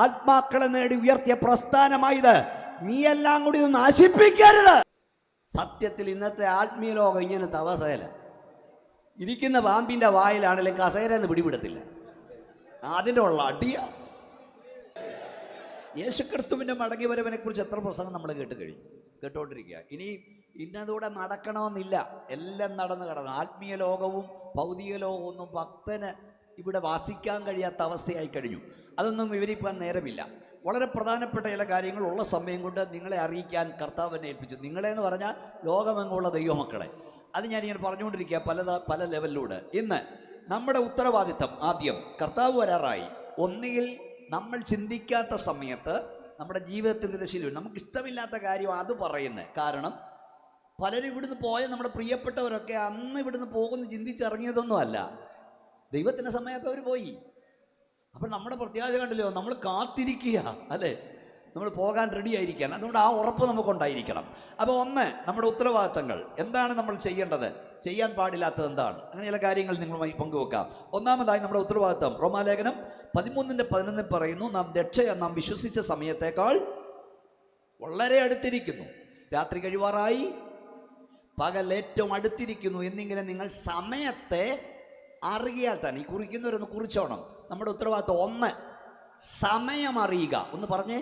ആത്മാക്കളെ നേടി ഉയർത്തിയ പ്രസ്ഥാനമായത്. നീയെല്ലാം കൂടി ഇത് നശിപ്പിക്കരുത്. സത്യത്തിൽ ഇന്നത്തെ ആത്മീയ ലോകം ഇങ്ങനത്തെ അവസ്ഥയില. ഇരിക്കുന്ന പാമ്പിന്റെ വായിലാണെങ്കിലും കസേരന്ന് പിടിപെടത്തില്ല. അതിൻ്റെ ഉള്ള അടിയ. യേശുക്രിസ്തുവിന്റെ മടങ്ങി വരവിനെ കുറിച്ച് എത്ര പ്രസംഗം നമ്മൾ കേട്ടുകൊണ്ടിരിക്കുക. ഇനി ഇന്നതൂടെ നടക്കണമെന്നില്ല, എല്ലാം നടന്നു കിടന്നു. ആത്മീയ ലോകവും ഭൗതിക ലോകവും ഒന്നും ഭക്തന് ഇവിടെ വാസിക്കാൻ കഴിയാത്ത അവസ്ഥയായി കഴിഞ്ഞു. അതൊന്നും വിവരിക്കാൻ നേരമില്ല. വളരെ പ്രധാനപ്പെട്ട ചില കാര്യങ്ങൾ ഉള്ള സമയം കൊണ്ട് നിങ്ങളെ അറിയിക്കാൻ കർത്താവിനെ ഏൽപ്പിച്ചു. നിങ്ങളെന്ന് പറഞ്ഞാൽ ലോകമെങ്ങുള്ള ദൈവമക്കളെ. അത് ഞാനിങ്ങനെ പറഞ്ഞുകൊണ്ടിരിക്കുക പല ലെവലിലൂടെ. ഇന്ന് നമ്മുടെ ഉത്തരവാദിത്തം ആദ്യം, കർത്താവ് വരാറായി. ഒന്നുകിൽ നമ്മൾ ചിന്തിക്കാത്ത സമയത്ത് നമ്മുടെ ജീവിതത്തിൻ്റെ ശീലം, നമുക്കിഷ്ടമില്ലാത്ത കാര്യം അത് പറയുന്നത്. കാരണം പലരും ഇവിടുന്ന് പോയ നമ്മുടെ പ്രിയപ്പെട്ടവരൊക്കെ അന്ന് ഇവിടുന്ന് പോകുന്ന ചിന്തിച്ചിറങ്ങിയതൊന്നും അല്ല. ദൈവത്തിൻ്റെ സമയത്ത് അവർ പോയി. അപ്പം നമ്മുടെ പ്രത്യാശ കണ്ടില്ലോ, നമ്മൾ കാത്തിരിക്കുക, അല്ലേ? നമ്മൾ പോകാൻ റെഡി ആയിരിക്കാൻ. അതുകൊണ്ട് ആ ഉറപ്പ് നമുക്കുണ്ടായിരിക്കണം. അപ്പോൾ ഒന്ന്, നമ്മുടെ ഉത്തരവാദിത്തങ്ങൾ എന്താണ് നമ്മൾ ചെയ്യേണ്ടത്, ചെയ്യാൻ പാടില്ലാത്തത് എന്താണ്, അങ്ങനെ ചില കാര്യങ്ങൾ നിങ്ങളുമായി പങ്കുവെക്കാം. ഒന്നാമതായി നമ്മുടെ ഉത്തരവാദിത്തം റോമാലേഖനം 13:11 പറയുന്നു, നാം രക്ഷ നാം വിശ്വസിച്ച സമയത്തേക്കാൾ വളരെ അടുത്തിരിക്കുന്നു, രാത്രി കഴിവാറായി, പകൽ ഏറ്റവും അടുത്തിരിക്കുന്നു എന്നിങ്ങനെ നിങ്ങൾ സമയത്തെ അറിയാൽ തന്നെ. ഈ കുറിക്കുന്നവരൊന്ന് കുറിച്ചോണം. നമ്മുടെ ഉത്തരവാദിത്തം ഒന്ന്, സമയം അറിയുക. ഒന്ന് പറഞ്ഞേ,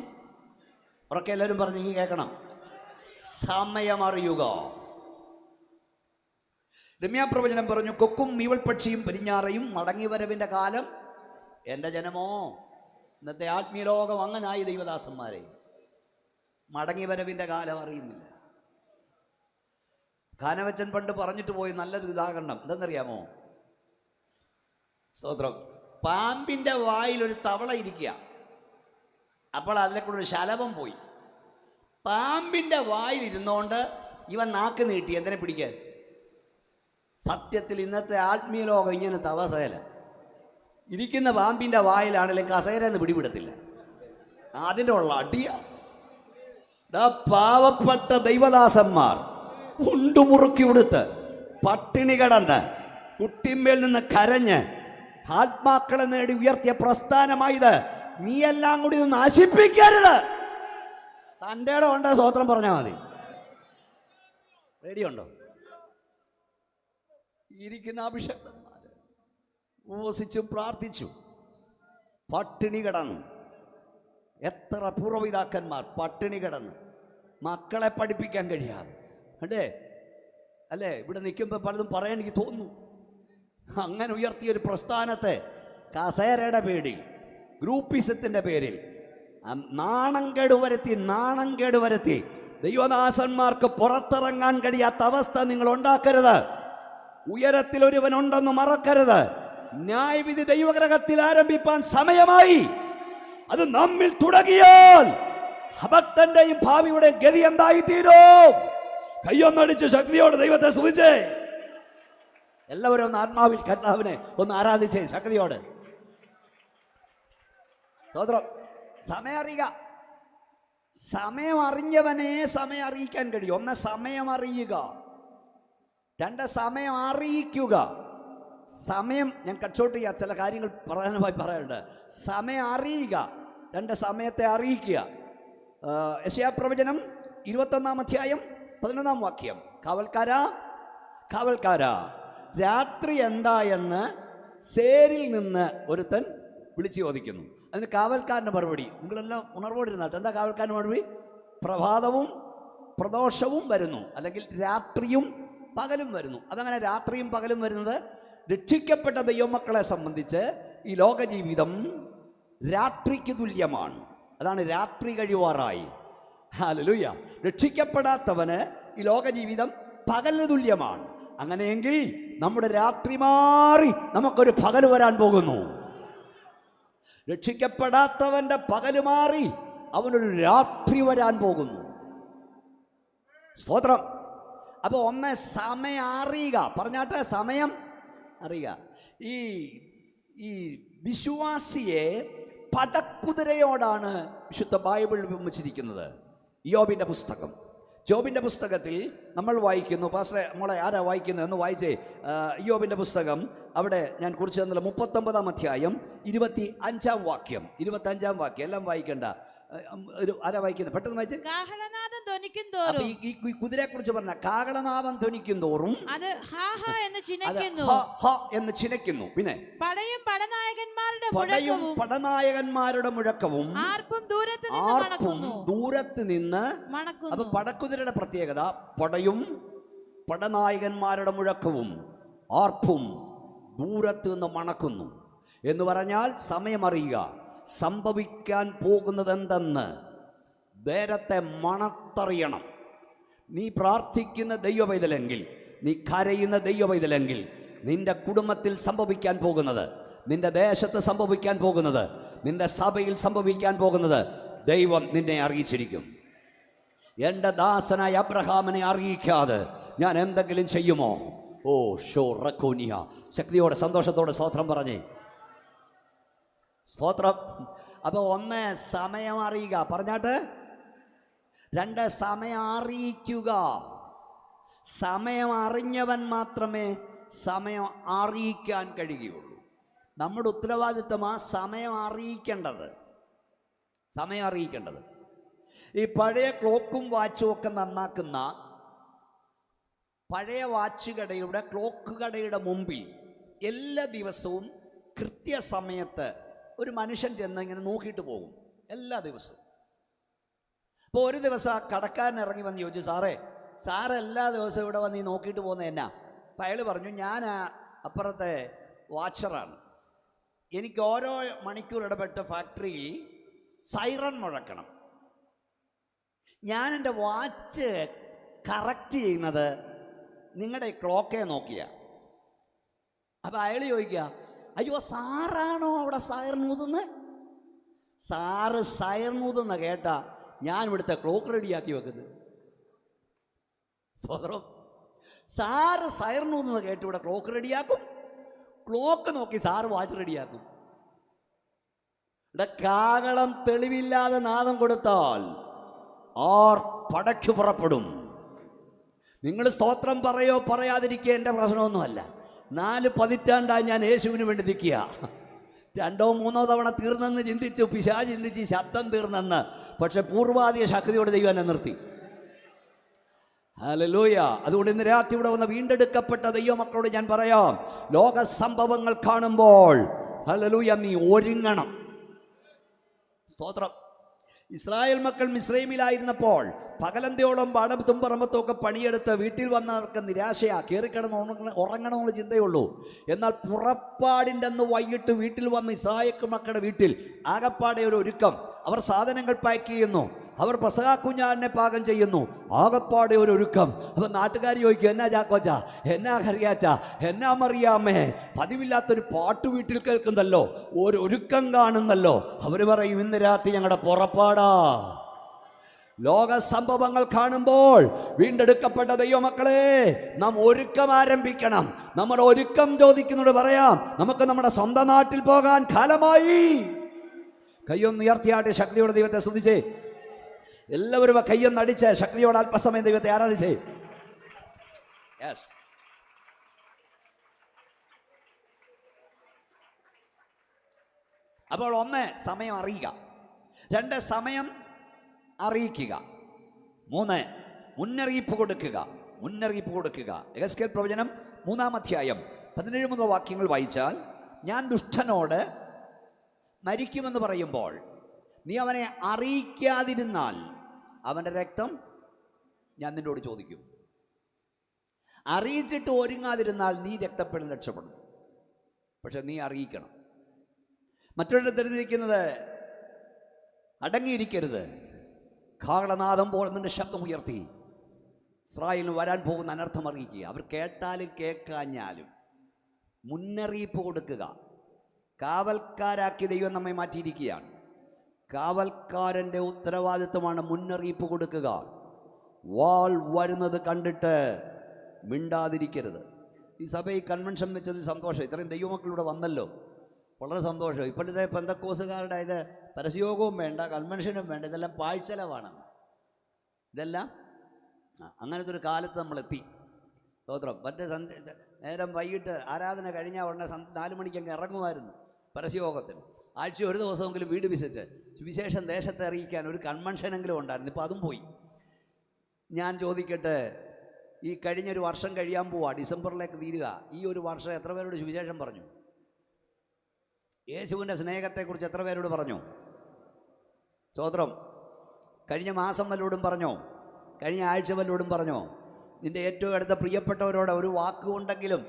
ഉറക്കെ എല്ലാവരും പറഞ്ഞ് കേൾക്കണം. സമയം അറിയുക. രമ്യാപ്രവചനം പറഞ്ഞു, കൊക്കും മീവൽപക്ഷിയും പെരിഞ്ഞാറയും മടങ്ങിവരവിൻ്റെ കാലം. എൻ്റെ ജനമോ, ഇന്നത്തെ ആത്മീയ ലോകം അങ്ങനായി ദൈവദാസന്മാരെ. മടങ്ങിവരവിൻ്റെ കാലം അറിയുന്നില്ല. കാനവച്ചൻ പണ്ട് പറഞ്ഞിട്ട് പോയി നല്ലൊരു ഉദാഹരണം എന്തെന്നറിയാമോ? സ്തോത്രം. പാമ്പിൻ്റെ വായിലൊരു തവള ഇരിക്കുക. അപ്പോൾ അതിലെ കൂടെ ഒരു ശലഭം പോയി. പാമ്പിൻ്റെ വായിലിരുന്നോണ്ട് ഇവൻ നാക്ക് നീട്ടി എന്തിനെ പിടിക്കാൻ. സത്യത്തിൽ ഇന്നത്തെ ആത്മീയ ലോകം ഇങ്ങനത്തെ അവസ്ഥയില. ഇരിക്കുന്ന പാമ്പിൻ്റെ വായിലാണെങ്കിലും കസേരന്ന് പിടിപെടത്തില്ല. അതിൻ്റെ ഉള്ള അടിയ. പാവപ്പെട്ട ദൈവദാസന്മാർ ഉണ്ടുമുറുക്കി ഉടുത്ത് പട്ടിണി കിടന്ന് കുട്ടിമ്മേൽ നിന്ന് കരഞ്ഞ് ആത്മാക്കളെ നേടി ഉയർത്തിയ പ്രസ്ഥാനമായത്. നീയെല്ലാം കൂടി ഇത് നശിപ്പിക്കരുത്. തൻ്റെ ഇടം ഉണ്ടോ? സ്തോത്രം പറഞ്ഞാൽ മതി. റെഡിയുണ്ടോ? ഇരിക്കുന്ന അഭിഷേകന്മാര് ഉപവസിച്ചും പ്രാർത്ഥിച്ചു പട്ടിണി കിടന്നു. എത്ര പൂർവ്വപിതാക്കന്മാർ പട്ടിണി കിടന്ന് മക്കളെ പഠിപ്പിക്കാൻ കഴിയാതെ. അല്ലേ? ഇവിടെ നിൽക്കുമ്പോൾ പലതും പറയാൻ എനിക്ക് തോന്നുന്നു. അങ്ങനെ ഉയർത്തിയൊരു പ്രസ്ഥാനത്തെ കസേരയുടെ പേരിൽ, ഗ്രൂപ്പിസത്തിൻ്റെ പേരിൽ നാണം കേട് വരുത്തി ദൈവദാസന്മാർക്ക് പുറത്തിറങ്ങാൻ കഴിയാത്ത അവസ്ഥ നിങ്ങൾ ഉണ്ടാക്കരുത്. ഉയരത്തിൽ ഒരുവനുണ്ടെന്ന് മറക്കരുത്. ന്യായവിധി ദൈവഗ്രഹത്തിൽ ആരംഭിപ്പാൻ സമയമായി. അത് നമ്മിൽ തുടങ്ങിയാൽ ഭക്തന്റെയും ഭാവിയുടെ ഗതി എന്തായി തീരും? കയ്യൊന്നടിച്ച് ശക്തിയോട് ദൈവത്തെ സ്തുതിച്ചേ. എല്ലാവരും ഒന്ന് ആത്മാവിൽ കർത്താവിനെ ഒന്ന് ആരാധിച്ചേ ശക്തിയോട്. സ്തോത്രം. സമയം അറിയുക. സമയം അറിഞ്ഞവനെ സമയം അറിയിക്കാൻ കഴിയും. ഒന്ന്, സമയം അറിയുക. രണ്ട്, സമയം അറിയിക്കുക. സമയം ഞാൻ കട്ട്ഷോട്ട് ചെയ്യാം, ചില കാര്യങ്ങൾ പ്രധാനമായി പറയാനുണ്ട്. സമയം അറിയുക. രണ്ട്, സമയത്തെ അറിയിക്കുക. യെശയ്യാപ്രവചനം 21:11 കാവൽക്കാരാ, രാത്രി എന്താ എന്ന് സേരിൽ നിന്ന് ഒരുത്തൻ വിളിച്ചു ചോദിക്കുന്നു. അതിന് കാവൽക്കാരൻ്റെ മറുപടി, നിങ്ങളെല്ലാം ഉണർവോടിരുന്നാട്ട്. എന്താ കാവൽക്കാരൻ്റെ മറുപടി? പ്രഭാതവും പ്രദോഷവും വരുന്നു, അല്ലെങ്കിൽ രാത്രിയും പകലും വരുന്നു. അതങ്ങനെ രാത്രിയും പകലും വരുന്നത് രക്ഷിക്കപ്പെട്ട ദൈവമക്കളെ സംബന്ധിച്ച് ഈ ലോകജീവിതം രാത്രിക്ക് തുല്യമാണ്. അതാണ് രാത്രി കഴിവാറായി. ഹല്ലേലൂയ. രക്ഷിക്കപ്പെടാത്തവന് ഈ ലോകജീവിതം പകലിന് തുല്യമാണ്. അങ്ങനെയെങ്കിൽ നമ്മുടെ രാത്രി മാറി നമുക്കൊരു പകൽ വരാൻ പോകുന്നു. രക്ഷിക്കപ്പെടാത്തവന്റെ പകല് മാറി അവനൊരു രാത്രി വരാൻ പോകുന്നു. സ്തോത്രം. അപ്പോൾ ഒന്ന്, സമയം അറിയുക. പറഞ്ഞാട്ടെ, സമയം അറിയുക. ഈ വിശ്വാസിയെ പടക്കുതിരയോടാണ് വിശുദ്ധ ബൈബിൾ ഉപമിച്ചിരിക്കുന്നത്. യോബിന്റെ പുസ്തകം യോബിൻ്റെ പുസ്തകത്തിൽ നമ്മൾ വായിക്കുന്നു. പാസ്റ്ററെ മോളെ ആരാ വായിക്കുന്നത് എന്ന് വായിച്ചേ. യോബിൻ്റെ പുസ്തകം അവിടെ ഞാൻ കുറിച്ച് തന്നില്ല. 39-ാം അധ്യായം 25-ാം വാക്യം. എല്ലാം വായിക്കണ്ട. ആരാ വായിക്കുന്നത്? പെട്ടെന്ന് വായിച്ച്. കാഹളനാദം ധ്വനിക്കും തോറും, ഈ കുതിരയെ കുറിച്ച് പറഞ്ഞ കാഹളനാദം ധ്വനിക്കും തോറും അത് ഹാ ഹാ എന്ന് ചിനയ്ക്കുന്നു. പിന്നെ പടയും പടനായകന്മാരുടെ മുഴക്കവും ആർപ്പും ദൂരത്ത് നിന്ന് മണക്കുന്നു. അപ്പൊ പടക്കുതിരയുടെ പ്രത്യേകത പടയും പടനായകന്മാരുടെ മുഴക്കവും ആർപ്പും ദൂരത്ത് നിന്ന് മണക്കുന്നു എന്ന് പറഞ്ഞാൽ സമയമറിയുക, സംഭവിക്കാൻ പോകുന്നത് എന്തെന്ന് നേരത്തെ മണത്തറിയണം. നീ പ്രാർത്ഥിക്കുന്ന ദൈവവൈതലെങ്കിൽ, നീ കരയുന്ന ദൈവവൈതലെങ്കിൽ, നിന്റെ കുടുംബത്തിൽ സംഭവിക്കാൻ പോകുന്നത്, നിന്റെ ദേശത്ത് സംഭവിക്കാൻ പോകുന്നത്, നിന്റെ സഭയിൽ സംഭവിക്കാൻ പോകുന്നത് ദൈവം നിന്നെ അറിയിച്ചിരിക്കും. എൻ്റെ ദാസനായ അബ്രഹാമിനെ അറിയിക്കാതെ ഞാൻ എന്തെങ്കിലും ചെയ്യുമോ? ഓ ഷോ റക്കോനിയ. ശക്തിയോടെ സന്തോഷത്തോടെ സ്തോത്രം പറഞ്ഞേ. സ്തോത്രം. അപ്പോൾ 1 സമയം അറിയുക, പറഞ്ഞാട്ട്. 2 സമയം അറിയിക്കുക. സമയം അറിഞ്ഞവൻ മാത്രമേ സമയം അറിയിക്കാൻ കഴിയുകയുള്ളൂ. നമ്മുടെ ഉത്തരവാദിത്വം ആ സമയം അറിയിക്കേണ്ടത്. ഈ പഴയ ക്ലോക്കും വാച്ചും ഒക്കെ നന്നാക്കുന്ന പഴയ വാച്ച് കടയുടെ, ക്ലോക്ക് കടയുടെ മുമ്പിൽ എല്ലാ ദിവസവും കൃത്യസമയത്ത് ഒരു മനുഷ്യൻ ചെന്ന് ഇങ്ങനെ നോക്കിയിട്ട് പോകും എല്ലാ ദിവസവും. അപ്പോൾ ഒരു ദിവസം ആ കടക്കാരൻ ഇറങ്ങി വന്ന് ചോദിച്ചു, സാറ് എല്ലാ ദിവസവും ഇവിടെ വന്ന് നോക്കിയിട്ട് പോകുന്നത് എന്നാ? അപ്പം അയാൾ പറഞ്ഞു, ഞാൻ അപ്പുറത്തെ വാച്ചറാണ്. എനിക്ക് ഓരോ മണിക്കൂർ ഇടപെട്ട് ഫാക്ടറിയിൽ സൈറൺ മുഴക്കണം. ഞാൻ എൻ്റെ വാച്ച് കറക്റ്റ് ചെയ്യുന്നത് നിങ്ങളുടെ ക്ലോക്കെ നോക്കിയാ. അപ്പം അയാൾ ചോദിക്കുക, അയ്യോ സാറാണോ അവിടെ സൈറൺ ഊതുന്നത്? സാറ് സൈറൺ ഊതുന്ന കേട്ടാ ഞാൻ ഇവിടുത്തെ ക്ലോക്ക് റെഡിയാക്കി വെക്കുന്നത്. സ്വതന്ത്രം. സാറ് സൈറൺ ഊതുന്നത് കേട്ട് ഇവിടെ ക്ലോക്ക് റെഡിയാക്കും, ക്ലോക്ക് നോക്കി സാറ് വാച്ച് റെഡിയാക്കും. ഇവിടെ കാഹളം തെളിവില്ലാതെ നാദം കൊടുത്താൽ ആർ പടയ്ക്കു പുറപ്പെടും. നിങ്ങൾ സ്തോത്രം പറയോ പറയാതിരിക്കുക എൻ്റെ പ്രശ്നമൊന്നുമല്ല. 4 പതിറ്റാണ്ടായി ഞാൻ യേശുവിന് വേണ്ടി നിൽക്കുക. 2 3 തവണ തീർന്നെന്ന് ചിന്തിച്ചു, പിശാച് ചിന്തിച്ച് ശബ്ദം തീർന്നെന്ന്. പക്ഷെ പൂർവാധിക ശക്തിയോടെ ദൈവം എന്നെ നിർത്തി. ഹല്ലേലൂയ. അതുകൊണ്ട് ഇന്ന് രാത്രി ഇവിടെ വന്ന വീണ്ടെടുക്കപ്പെട്ട ദൈവമക്കളോട് ഞാൻ പറയാം, ലോക സംഭവങ്ങൾ കാണുമ്പോൾ ഹല്ലേലൂയ നീ ഒരുങ്ങണം. സ്തോത്രം. ഇസ്രായേൽ മക്കൾ മിസ്രൈമിലായിരുന്നപ്പോൾ പകലന്തിയോളം പാടത്തും പറമ്പത്തും ഒക്കെ പണിയെടുത്ത് വീട്ടിൽ വന്നവർക്ക് നിരാശയാ, കയറിക്കിടന്ന് ഉറങ്ങണമെന്നുള്ള ചിന്തയുള്ളൂ. എന്നാൽ പുറപ്പാടിൻ്റെ അന്ന് വൈകിട്ട് വീട്ടിൽ വന്ന ഇസ്രായേൽ മക്കളുടെ വീട്ടിൽ ആകപ്പാടെ ഒരു ഒരുക്കം. അവർ സാധനങ്ങൾ പാക്ക് ചെയ്യുന്നു, അവർ പെസഹ കുഞ്ഞാടിനെ പാകം ചെയ്യുന്നു, ആകപ്പാടെ ഒരു ഒരുക്കം. അപ്പം നാട്ടുകാർ ചോദിക്കും, എന്നാ ചാക്കോച്ച, എന്നാ കറിയാച്ച, എന്നാ മറിയാമ്മേ, പതിവില്ലാത്തൊരു പാട്ട് വീട്ടിൽ കേൾക്കുന്നല്ലോ, ഒരു ഒരുക്കം കാണുന്നല്ലോ. അവർ പറയും, ഇന്ന് രാത്രി ഞങ്ങളുടെ പുറപ്പാടാ. ലോക സംഭവങ്ങൾ കാണുമ്പോൾ വീണ്ടെടുക്കപ്പെട്ട ദൈവമക്കളെ നാം ഒരുക്കം ആരംഭിക്കണം. നമ്മുടെ ഒരുക്കം ചോദിക്കുന്നോട് പറയാം, നമുക്ക് നമ്മുടെ സ്വന്തം നാട്ടിൽ പോകാൻ കാലമായി. കയ്യൊന്ന് ഉയർത്തിയാട്ടെ, ശക്തിയോടെ ദൈവത്തെ സ്തുതിച്ചേ. എല്ലാവരും കയ്യൊന്ന് അടിച്ച് ശക്തിയോടെ അല്പസമയം ദൈവത്തെ ആരാധിച്ചേ. യെസ്. അപ്പോൾ 1 സമയം അറിയുക, 2 സമയം അറിയിക്കുക, 3 മുന്നറിയിപ്പ് കൊടുക്കുക. യെഹെസ്കേൽ പ്രവചനം 3-ാം അധ്യായം 17 മുതൽ വാക്യങ്ങൾ വായിച്ചാൽ, ഞാൻ ദുഷ്ടനോട് മരിക്കുമെന്ന് പറയുമ്പോൾ നീ അവനെ അറിയിക്കാതിരുന്നാൽ അവൻ്റെ രക്തം ഞാൻ നിന്നോട് ചോദിക്കും. അറിയിച്ചിട്ട് ഒരുങ്ങാതിരുന്നാൽ നീ രക്തപ്പെടും, രക്ഷപ്പെടും. പക്ഷെ നീ അറിയിക്കണം. മറ്റൊരു തെരഞ്ഞെടുക്കുന്നത് അടങ്ങിയിരിക്കരുത്. കാഹളനാദം പോലെ നിന്റെ ശബ്ദം ഉയർത്തി ഇസ്രായേലിന് വരാൻ പോകുന്ന അനർത്ഥം അറിയിക്കുക. അവർ കേട്ടാലും കേൾക്കാഞ്ഞാലും മുന്നറിയിപ്പ് കൊടുക്കുക. കാവൽക്കാരാക്കി ദൈവം നമ്മെ മാറ്റിയിരിക്കുകയാണ്. കാവൽക്കാരൻ്റെ ഉത്തരവാദിത്വമാണ് മുന്നറിയിപ്പ് കൊടുക്കുക. വാൾ വരുന്നത് കണ്ടിട്ട് മിണ്ടാതിരിക്കരുത്. ഈ സഭയിൽ കൺവെൻഷൻ വെച്ചതിൽ സന്തോഷം. ഇത്രയും ദൈവമക്കളിവിടെ വന്നല്ലോ, വളരെ സന്തോഷം. ഇപ്പോഴത്തെ പെന്തക്കോസുകാരുടെ ഇത് പരസ്യയോഗവും വേണ്ട, കൺവെൻഷനും വേണ്ട, ഇതെല്ലാം പാഴ്ചെലവാണ്. ഇതെല്ലാം അങ്ങനത്തെ ഒരു കാലത്ത് നമ്മളെത്തി. സ്തോത്രം. മറ്റേ നേരം വൈകിട്ട് ആരാധന കഴിഞ്ഞാൽ ഉടനെ 4 മണിക്ക് അങ്ങ് ഇറങ്ങുമായിരുന്നു പരസ്യയോഗത്തിന്. ആഴ്ച ഒരു ദിവസമെങ്കിലും വീട് വിസിറ്റ്, സുവിശേഷം ദേശത്തെ അറിയിക്കാൻ ഒരു കൺവെൻഷനെങ്കിലും ഉണ്ടായിരുന്നു. ഇപ്പോൾ അതും പോയി. ഞാൻ ചോദിക്കട്ടെ, ഈ കഴിഞ്ഞൊരു വർഷം കഴിയാൻ പോവാ, ഡിസംബറിലേക്ക് തീരുക. ഈ ഒരു വർഷം എത്ര പേരോട് സുവിശേഷം പറഞ്ഞു? യേശുവിൻ്റെ സ്നേഹത്തെക്കുറിച്ച് എത്ര പേരോട് പറഞ്ഞു? സ്തോത്രം. കഴിഞ്ഞ മാസം വല്ലവരോടും പറഞ്ഞോ? കഴിഞ്ഞ ആഴ്ച വല്ലവരോടും പറഞ്ഞോ? നിൻ്റെ ഏറ്റവും അടുത്ത പ്രിയപ്പെട്ടവരോട് ഒരു വാക്കുകൊണ്ടെങ്കിലും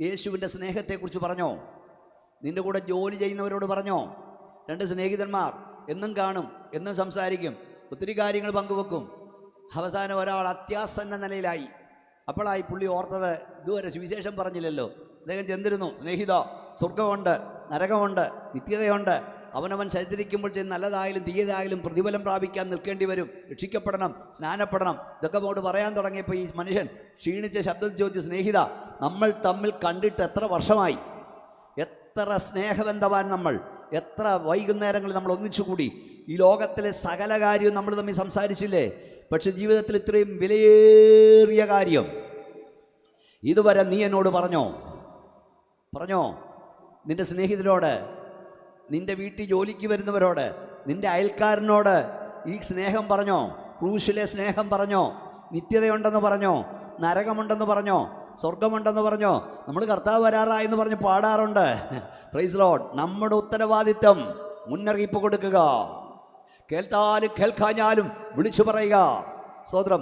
യേശുവിൻ്റെ സ്നേഹത്തെക്കുറിച്ച് പറഞ്ഞോ? നിൻ്റെ കൂടെ ജോലി ചെയ്യുന്നവരോട് പറഞ്ഞോ? 2 സ്നേഹിതന്മാർ എന്നും കാണും, എന്നും സംസാരിക്കും, ഒത്തിരി കാര്യങ്ങൾ പങ്കുവെക്കും. അവസാനം ഒരാൾ അത്യാസന്ന നിലയിലായി. അപ്പോഴായി പുള്ളി ഓർത്തത്, ഇതുവരെ സുവിശേഷം പറഞ്ഞില്ലല്ലോ. അദ്ദേഹം ചെന്നിരുന്നു, സ്നേഹിത, സ്വർഗമുണ്ട്, നരകമുണ്ട്, നിത്യതയുണ്ട്. അവനവൻ സഞ്ചരിക്കുമ്പോൾ ചെയ്യുന്ന നല്ലതായാലും തീയതായാലും പ്രതിഫലം പ്രാപിക്കാൻ നിൽക്കേണ്ടി വരും, രക്ഷിക്കപ്പെടണം, സ്നാനപ്പെടണം. ഇതൊക്കെ അങ്ങോട്ട് പറയാൻ തുടങ്ങിയപ്പോൾ ഈ മനുഷ്യൻ ക്ഷീണിച്ച ശബ്ദത്തിൽ ചോദിച്ചു, സ്നേഹിത, നമ്മൾ തമ്മിൽ കണ്ടിട്ട് എത്ര വർഷമായി? എത്ര സ്നേഹബന്ധവാൻ നമ്മൾ, എത്ര വൈകുന്നേരങ്ങളിൽ നമ്മൾ ഒന്നിച്ചുകൂടി, ഈ ലോകത്തിലെ സകല കാര്യവും നമ്മൾ തമ്മിൽ സംസാരിച്ചില്ലേ? പക്ഷെ ജീവിതത്തിൽ ഇത്രയും വിലയേറിയ കാര്യം ഇതുവരെ നീ എന്നോട് പറഞ്ഞോ? നിൻ്റെ സ്നേഹിതരോട്, നിൻ്റെ വീട്ടിൽ ജോലിക്ക് വരുന്നവരോട്, നിൻ്റെ അയൽക്കാരനോട് ഈ സ്നേഹം പറഞ്ഞോ? ക്രൂശിലെ സ്നേഹം പറഞ്ഞോ? നിത്യതയുണ്ടെന്ന് പറഞ്ഞോ? നരകമുണ്ടെന്ന് പറഞ്ഞോ? സ്വർഗമുണ്ടെന്ന് പറഞ്ഞോ? നമ്മൾ കർത്താവ് വരാറായെന്ന് പറഞ്ഞ് പാടാറുണ്ട്. Praise lord. നമ്മുടെ ഉത്തരവാദിത്തം മുന്നറിയിപ്പ് കൊടുക്കുക, കേൾത്താലും കേൾക്കാഞ്ഞാലും വിളിച്ചു പറയുക. സ്തോത്രം.